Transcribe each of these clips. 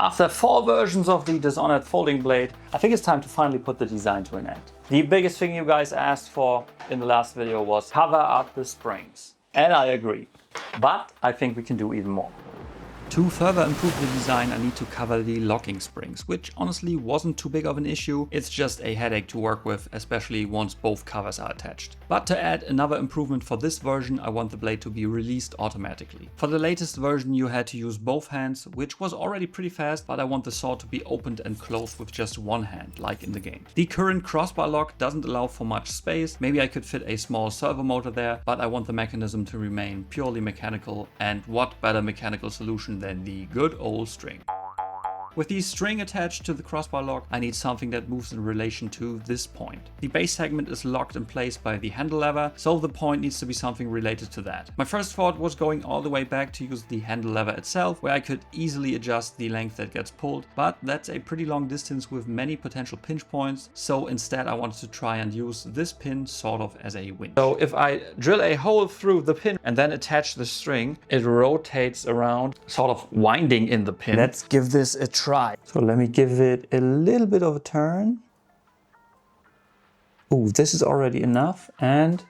After 4 versions of the Dishonored folding blade, I think it's time to finally put the design to an end. The biggest thing you guys asked for in the last video was cover up the springs. And I agree. But I think we can do even more. To further improve the design, I need to cover the locking springs, which honestly wasn't too big of an issue. It's just a headache to work with, especially once both covers are attached. But to add another improvement for this version, I want the blade to be released automatically. For the latest version, you had to use both hands, which was already pretty fast, but I want the saw to be opened and closed with just one hand, like in the game. The current crossbar lock doesn't allow for much space. Maybe I could fit a small servo motor there, but I want the mechanism to remain purely mechanical, and what better mechanical solution than the good old string. With the string attached to the crossbar lock, I need something that moves in relation to this point. The base segment is locked in place by the handle lever, so the point needs to be something related to that. My first thought was going all the way back to use the handle lever itself, where I could easily adjust the length that gets pulled, but that's a pretty long distance with many potential pinch points, so instead I wanted to try and use this pin sort of as a winch. So if I drill a hole through the pin and then attach the string, it rotates around, sort of winding in the pin. Let's give this a try. So let me give it a little bit of a turn. Ooh, this is already enough, and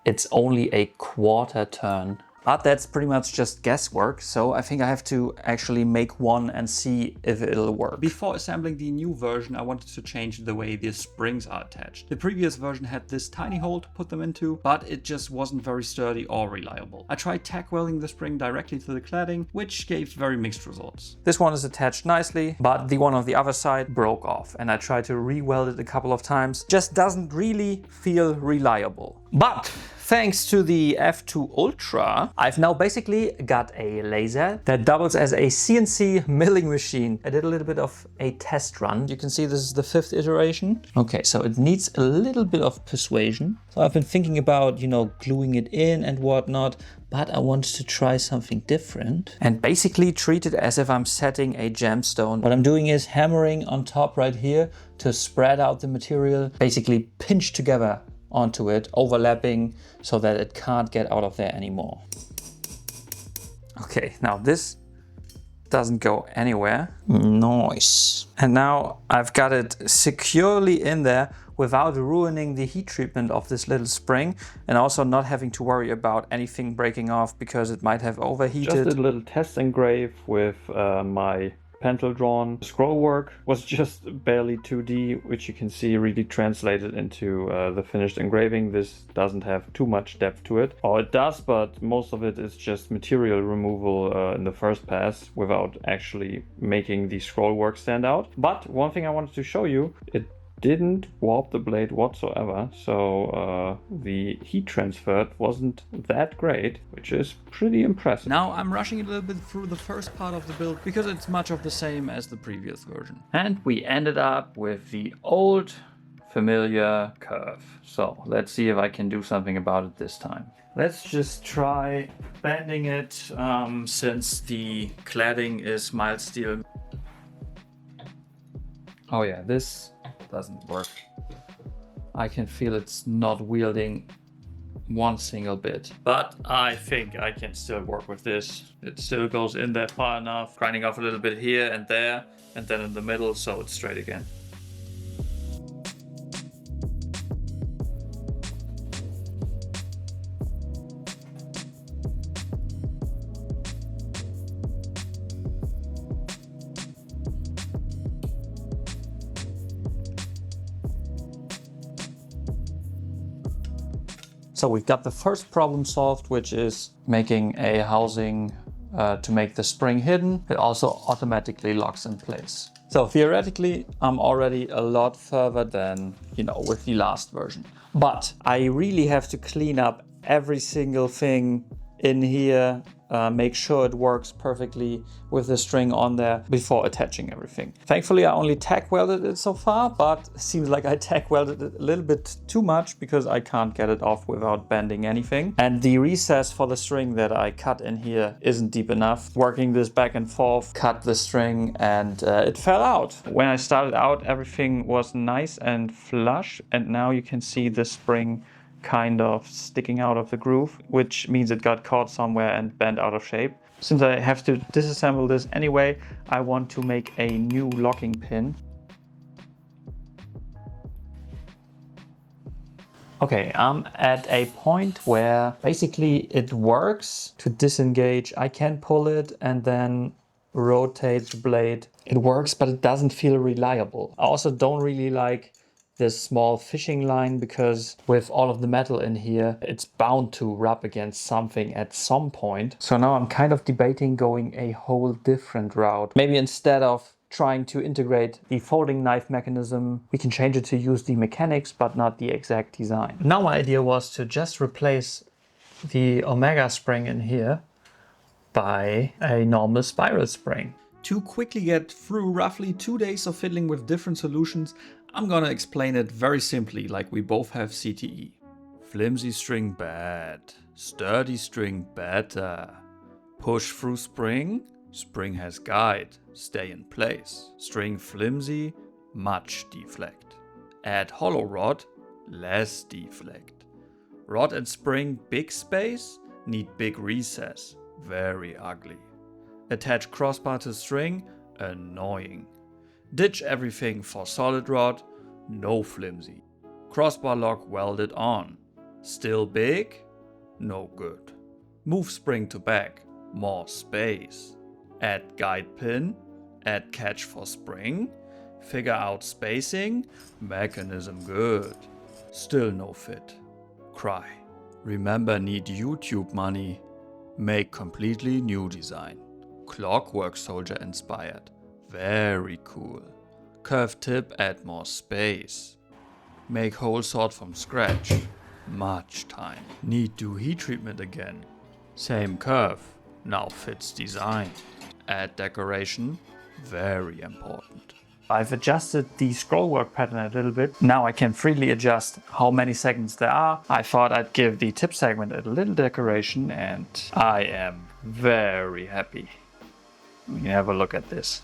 it's only a quarter turn. But that's pretty much just guesswork, so I think I have to actually make one and see if it'll work. Before assembling the new version, I wanted to change the way the springs are attached. The previous version had this tiny hole to put them into, but it just wasn't very sturdy or reliable. I tried tack welding the spring directly to the cladding, which gave very mixed results. This one is attached nicely, but the one on the other side broke off, and I tried to re-weld it a couple of times. Just doesn't really feel reliable. But thanks to the F2 Ultra, I've now basically got a laser that doubles as a CNC milling machine. I did a little bit of a test run. You can see this is the 5th iteration. Okay, so it needs a little bit of persuasion. So I've been thinking about, gluing it in and whatnot, but I wanted to try something different and basically treat it as if I'm setting a gemstone. What I'm doing is hammering on top right here to spread out the material, basically pinch together onto it, overlapping so that it can't get out of there anymore. Okay, now this doesn't go anywhere. Nice. And now I've got it securely in there without ruining the heat treatment of this little spring, and also not having to worry about anything breaking off because it might have overheated. Just a little test engrave with my pencil drawn scroll work. Was just barely 2D, which you can see really translated into the finished engraving. This doesn't have too much depth to it, or it does, but most of it is just material removal in the first pass without actually making the scroll work stand out. But one thing I wanted to show you, it didn't warp the blade whatsoever, so the heat transfer wasn't that great, which is pretty impressive. Now I'm rushing a little bit through the first part of the build because it's much of the same as the previous version. And we ended up with the old familiar curve. So let's see if I can do something about it this time. Let's just try bending it since the cladding is mild steel. Oh yeah, this doesn't work. I can feel it's not wielding one single bit, but I think I can still work with this. It still goes in there far enough, grinding off a little bit here and there, and then in the middle, so it's straight again. So we've got the first problem solved, which is making a housing to make the spring hidden. It also automatically locks in place. So theoretically, I'm already a lot further than, with the last version. But I really have to clean up every single thing in here, make sure it works perfectly with the string on there before attaching everything. Thankfully, I only tack welded it so far, but it seems like I tack welded it a little bit too much because I can't get it off without bending anything. And the recess for the string that I cut in here isn't deep enough. Working this back and forth, cut the string, and it fell out. When I started out, everything was nice and flush, and now you can see the spring kind of sticking out of the groove, which means it got caught somewhere and bent out of shape. Since I have to disassemble this anyway, I want to make a new locking pin. Okay, I'm at a point where basically it works to disengage. I can pull it and then rotate the blade. It works, but it doesn't feel reliable. I also don't really like this small fishing line because with all of the metal in here, it's bound to rub against something at some point. So now I'm kind of debating going a whole different route. Maybe instead of trying to integrate the folding knife mechanism, we can change it to use the mechanics but not the exact design. Now my idea was to just replace the Omega spring in here by a normal spiral spring. To quickly get through roughly 2 days of fiddling with different solutions, I'm gonna explain it very simply, like we both have CTE. Flimsy string bad, sturdy string better. Push through spring, spring has guide, stay in place. String flimsy, much deflect. Add hollow rod, less deflect. Rod and spring big space, need big recess, very ugly. Attach crossbar to string, annoying. Ditch everything for solid rod, no flimsy. Crossbar lock welded on, still big, no good. Move spring to back, more space. Add guide pin, add catch for spring, figure out spacing, mechanism good. Still no fit. Cry. Remember, need YouTube money. Make completely new design. Clockwork soldier inspired. Very cool. Curved tip, add more space. Make whole sword from scratch. Much time. Need do heat treatment again. Same curve. Now fits design. Add decoration. Very important. I've adjusted the scrollwork pattern a little bit. Now I can freely adjust how many segments there are. I thought I'd give the tip segment a little decoration and I am very happy. You can have a look at this.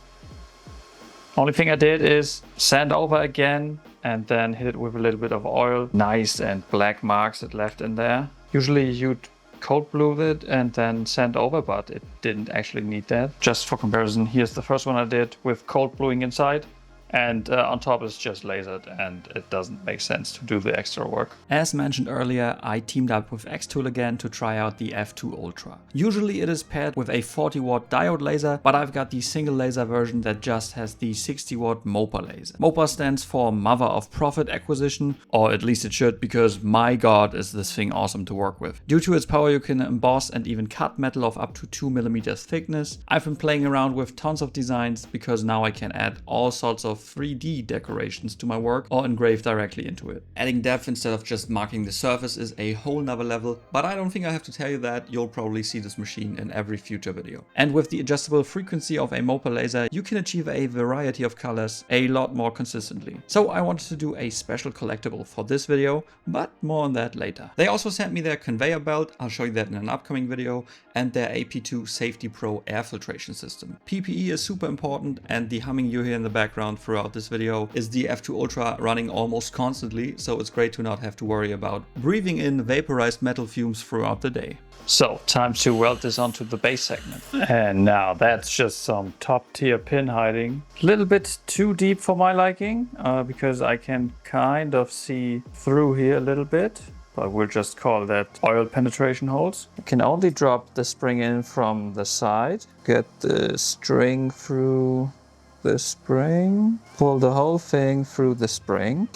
Only thing I did is sand over again and then hit it with a little bit of oil. Nice and black marks it left in there. Usually you'd cold blue it and then sand over, but it didn't actually need that. Just for comparison, here's the first one I did with cold bluing inside. And on top is just lasered and it doesn't make sense to do the extra work. As mentioned earlier, I teamed up with xTool again to try out the F2 Ultra. Usually it is paired with a 40 watt diode laser, but I've got the single laser version that just has the 60 watt MOPA laser. MOPA stands for Mother of Profit Acquisition, or at least it should, because my god is this thing awesome to work with. Due to its power you can emboss and even cut metal of up to 2 mm thickness. I've been playing around with tons of designs because now I can add all sorts of 3D decorations to my work or engrave directly into it. Adding depth instead of just marking the surface is a whole nother level, but I don't think I have to tell you that. You'll probably see this machine in every future video. And with the adjustable frequency of a MOPA laser, you can achieve a variety of colors a lot more consistently. So I wanted to do a special collectible for this video, but more on that later. They also sent me their conveyor belt, I'll show you that in an upcoming video, and their AP2 Safety Pro air filtration system. PPE is super important, and the humming you hear in the background throughout this video is the F2 Ultra running almost constantly, so it's great to not have to worry about breathing in vaporized metal fumes throughout the day. So, time to weld this onto the base segment. And now that's just some top tier pin hiding. A little bit too deep for my liking, because I can kind of see through here a little bit. But we'll just call that oil penetration holes. You can only drop the spring in from the side. Get the string through the spring. Pull the whole thing through the spring,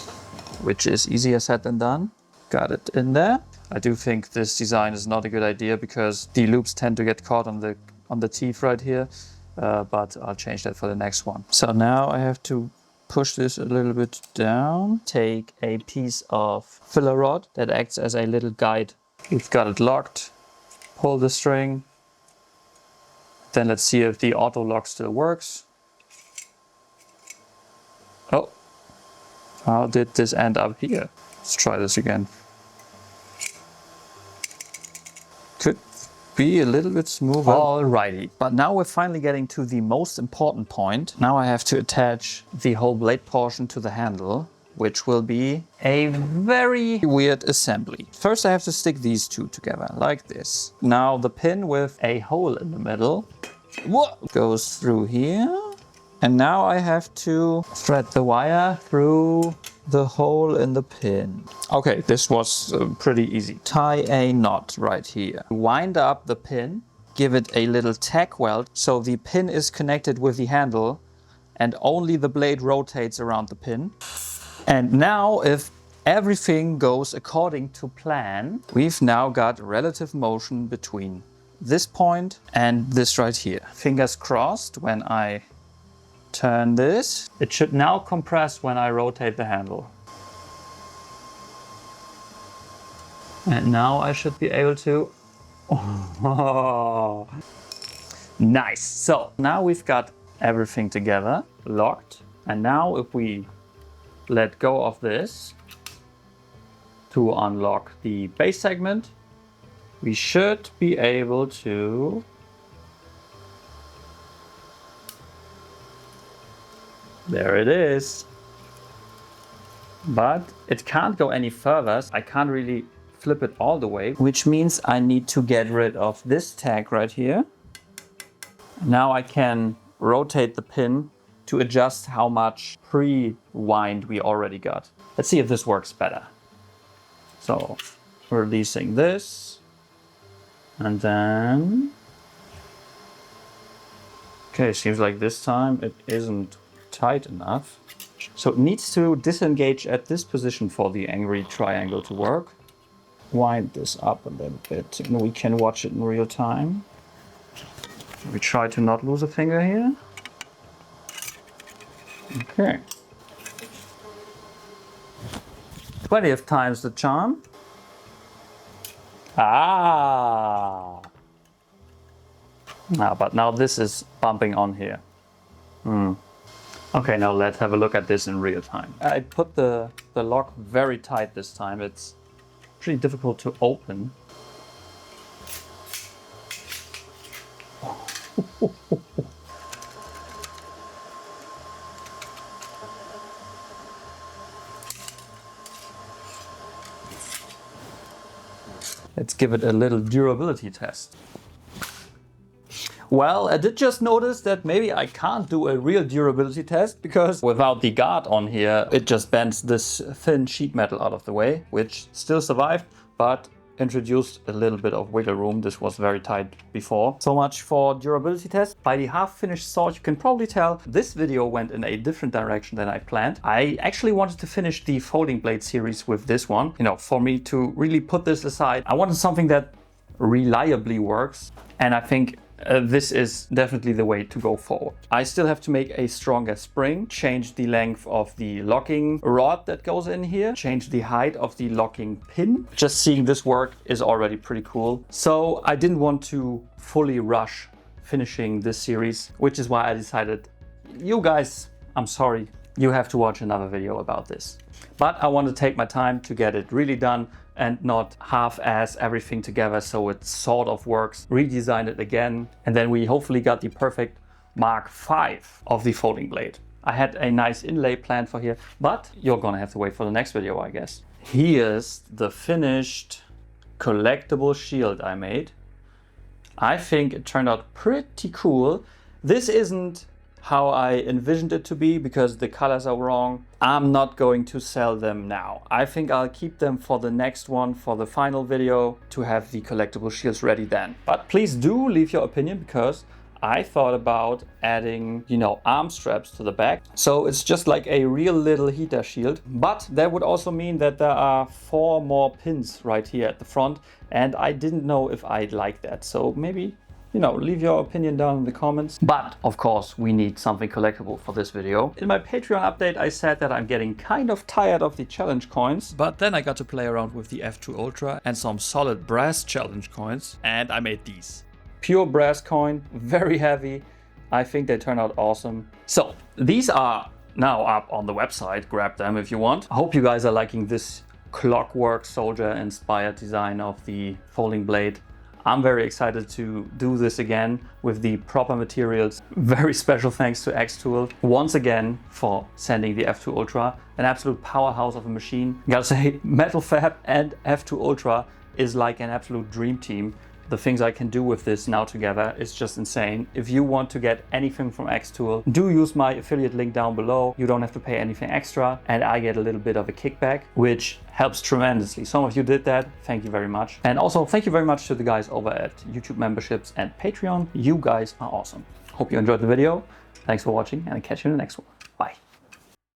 which is easier said than done. Got it in there. I do think this design is not a good idea because the loops tend to get caught on the teeth right here. But I'll change that for the next one. So now I have to push this a little bit down. Take a piece of filler rod that acts as a little guide. We've got it locked. Pull the string. Then let's see if the auto lock still works. Oh, how did this end up here? Let's try this again. Could be a little bit smoother. Alrighty, but now we're finally getting to the most important point. Now I have to attach the whole blade portion to the handle. which will be a very weird assembly. First I have to stick these two together, like this. Now the pin with a hole in the middle goes through here. And now I have to thread the wire through the hole in the pin. Okay, this was pretty easy. Tie a knot right here. Wind up the pin, give it a little tack weld so the pin is connected with the handle and only the blade rotates around the pin. And now if everything goes according to plan, we've now got relative motion between this point and this right here. Fingers crossed when I turn this. It should now compress when I rotate the handle. And now I should be able to... Oh, nice! So now we've got everything together, locked. And now if we let go of this to unlock the base segment, we should be able to there it is. But it can't go any further. I can't really flip it all the way, which means I need to get rid of this tag right here. Now I can rotate the pin to adjust how much pre-wind we already got. Let's see if this works better. So releasing this and then... Okay, seems like this time it isn't tight enough. So it needs to disengage at this position for the angry triangle to work. Wind this up a little bit and we can watch it in real time. We try to not lose a finger here. Okay. 20th time's the charm. Ah! But now this is bumping on here. Okay, now let's have a look at this in real time. I put the lock very tight this time. It's pretty difficult to open. Let's give it a little durability test. Well, I did just notice that maybe I can't do a real durability test because without the guard on here, it just bends this thin sheet metal out of the way, which still survived, but introduced a little bit of wiggle room. This was very tight before. So much for durability test. By the half finished sword, you can probably tell this video went in a different direction than I planned. I actually wanted to finish the folding blade series with this one. You know, for me to really put this aside, I wanted something that reliably works. And I think this is definitely the way to go forward. I still have to make a stronger spring, change the length of the locking rod that goes in here, change the height of the locking pin. Just seeing this work is already pretty cool. So I didn't want to fully rush finishing this series, which is why I decided, you guys, I'm sorry, you have to watch another video about this. But I want to take my time to get it really done and not half-ass everything together so it sort of works, redesign it again, and then we hopefully got the perfect Mark V of the folding blade. I had a nice inlay planned for here, but you're gonna have to wait for the next video, I guess. Here's the finished collectible shield I made. I think it turned out pretty cool. This isn't how I envisioned it to be because the colors are wrong. I'm not going to sell them now. I think I'll keep them for the next one, for the final video, to have the collectible shields ready then. But please do leave your opinion because I thought about adding, you know, arm straps to the back. So it's just like a real little heater shield. But that would also mean that there are 4 more pins right here at the front. And I didn't know if I'd like that. So maybe, you know, leave your opinion down in the comments. But of course, we need something collectible for this video. In my Patreon update, I said that I'm getting kind of tired of the challenge coins. But then I got to play around with the F2 Ultra and some solid brass challenge coins. And I made these. Pure brass coin, very heavy. I think they turn out awesome. So these are now up on the website. Grab them if you want. I hope you guys are liking this clockwork soldier inspired design of the folding blade. I'm very excited to do this again with the proper materials. Very special thanks to xTool once again for sending the F2 Ultra, an absolute powerhouse of a machine. Gotta say, MetalFab and F2 Ultra is like an absolute dream team. The things I can do with this now together is just insane. If you want to get anything from xTool, do use my affiliate link down below. You don't have to pay anything extra, and I get a little bit of a kickback, which helps tremendously. Some of you did that. Thank you very much. And also thank you very much to the guys over at YouTube memberships and Patreon. You guys are awesome. Hope you enjoyed the video. Thanks for watching, and I'll catch you in the next one.